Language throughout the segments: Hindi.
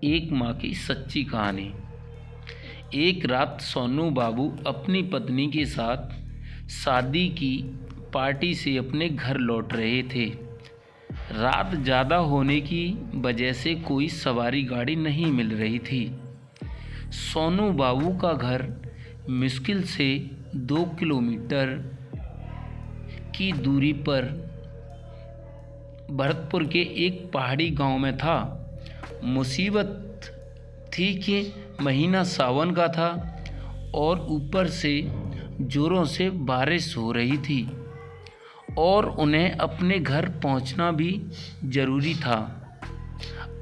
एक माँ की सच्ची कहानी। एक रात सोनू बाबू अपनी पत्नी के साथ शादी की पार्टी से अपने घर लौट रहे थे। रात ज़्यादा होने की वजह से कोई सवारी गाड़ी नहीं मिल रही थी। सोनू बाबू का घर मुश्किल से 2 किलोमीटर की दूरी पर भरतपुर के एक पहाड़ी गांव में था। मुसीबत थी कि महीना सावन का था और ऊपर से जोरों से बारिश हो रही थी और उन्हें अपने घर पहुंचना भी ज़रूरी था।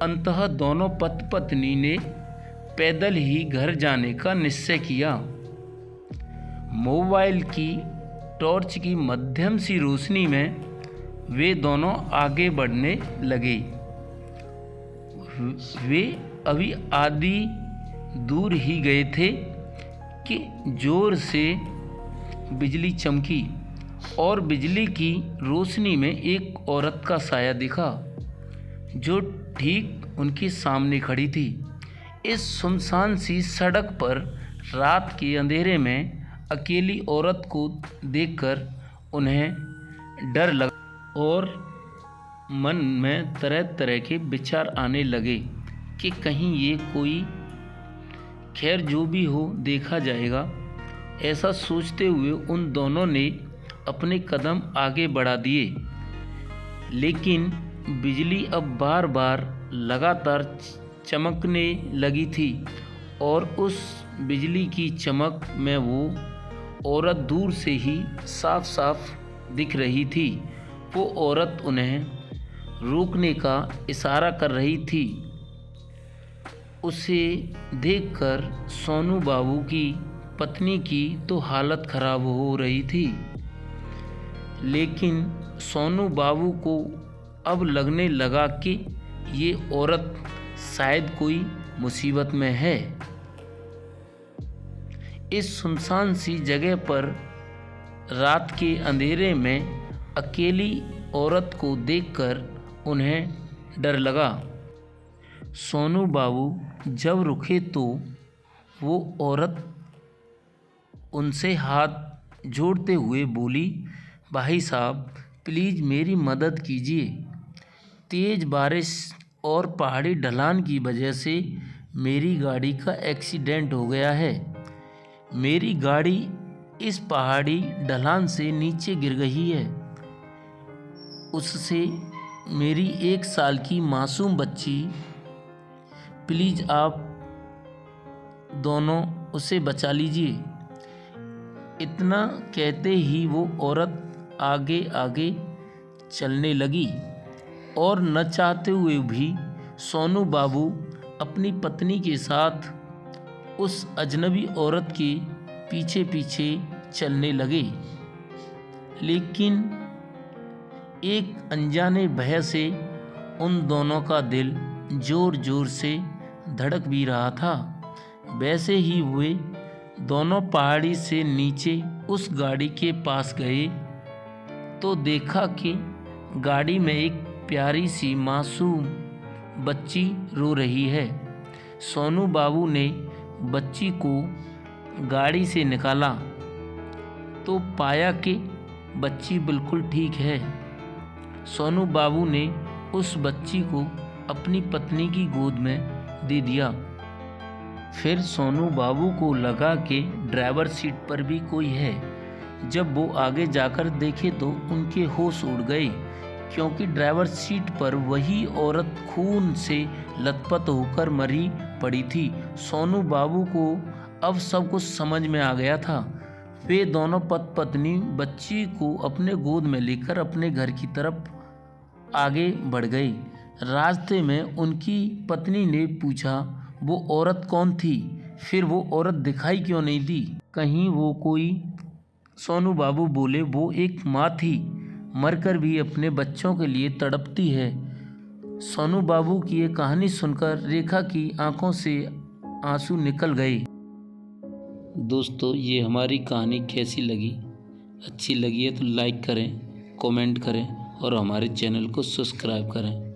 अंततः दोनों पति पत्नी ने पैदल ही घर जाने का निश्चय किया। मोबाइल की टॉर्च की मध्यम सी रोशनी में वे दोनों आगे बढ़ने लगे। वे अभी आधी दूर ही गए थे कि जोर से बिजली चमकी और बिजली की रोशनी में एक औरत का साया दिखा जो ठीक उनके सामने खड़ी थी। इस सुनसान सी सड़क पर रात के अंधेरे में अकेली औरत को देखकर उन्हें डर लगा और मन में तरह तरह के विचार आने लगे कि कहीं ये कोई खैर जो भी हो देखा जाएगा। ऐसा सोचते हुए उन दोनों ने अपने कदम आगे बढ़ा दिए, लेकिन बिजली अब बार बार लगातार चमकने लगी थी और उस बिजली की चमक में वो औरत दूर से ही साफ साफ दिख रही थी। वो औरत उन्हें रोकने का इशारा कर रही थी। उसे देखकर सोनू बाबू की पत्नी की तो हालत खराब हो रही थी, लेकिन सोनू बाबू को अब लगने लगा कि ये औरत शायद कोई मुसीबत में है। इस सुनसान सी जगह पर रात के अंधेरे में अकेली औरत को देखकर उन्हें डर लगा। सोनू बाबू जब रुके तो वो औरत उनसे हाथ जोड़ते हुए बोली, भाई साहब प्लीज़ मेरी मदद कीजिए। तेज़ बारिश और पहाड़ी ढलान की वजह से मेरी गाड़ी का एक्सीडेंट हो गया है। मेरी गाड़ी इस पहाड़ी ढलान से नीचे गिर गई है। उससे मेरी 1 साल की मासूम बच्ची, प्लीज़ आप दोनों उसे बचा लीजिए। इतना कहते ही वो औरत आगे आगे चलने लगी और न चाहते हुए भी सोनू बाबू अपनी पत्नी के साथ उस अजनबी औरत के पीछे पीछे चलने लगे। लेकिन एक अनजाने भय से उन दोनों का दिल जोर जोर से धड़क भी रहा था। वैसे ही वे दोनों पहाड़ी से नीचे उस गाड़ी के पास गए तो देखा कि गाड़ी में एक प्यारी सी मासूम बच्ची रो रही है। सोनू बाबू ने बच्ची को गाड़ी से निकाला तो पाया कि बच्ची बिल्कुल ठीक है। सोनू बाबू ने उस बच्ची को अपनी पत्नी की गोद में दे दिया। फिर सोनू बाबू को लगा कि ड्राइवर सीट पर भी कोई है। जब वो आगे जाकर देखे तो उनके होश उड़ गए, क्योंकि ड्राइवर सीट पर वही औरत खून से लथपथ होकर मरी पड़ी थी। सोनू बाबू को अब सब कुछ समझ में आ गया था। वे दोनों पति पत्नी बच्ची को अपने गोद में लेकर अपने घर की तरफ आगे बढ़ गए। रास्ते में उनकी पत्नी ने पूछा, वो औरत कौन थी? फिर वो औरत दिखाई क्यों नहीं दी? कहीं वो कोई? सोनू बाबू बोले, वो एक माँ थी, मरकर भी अपने बच्चों के लिए तड़पती है। सोनू बाबू की ये कहानी सुनकर रेखा की आंखों से आंसू निकल गए। दोस्तों, ये हमारी कहानी कैसी लगी? अच्छी लगी है तो लाइक करें, कमेंट करें और हमारे चैनल को सब्सक्राइब करें।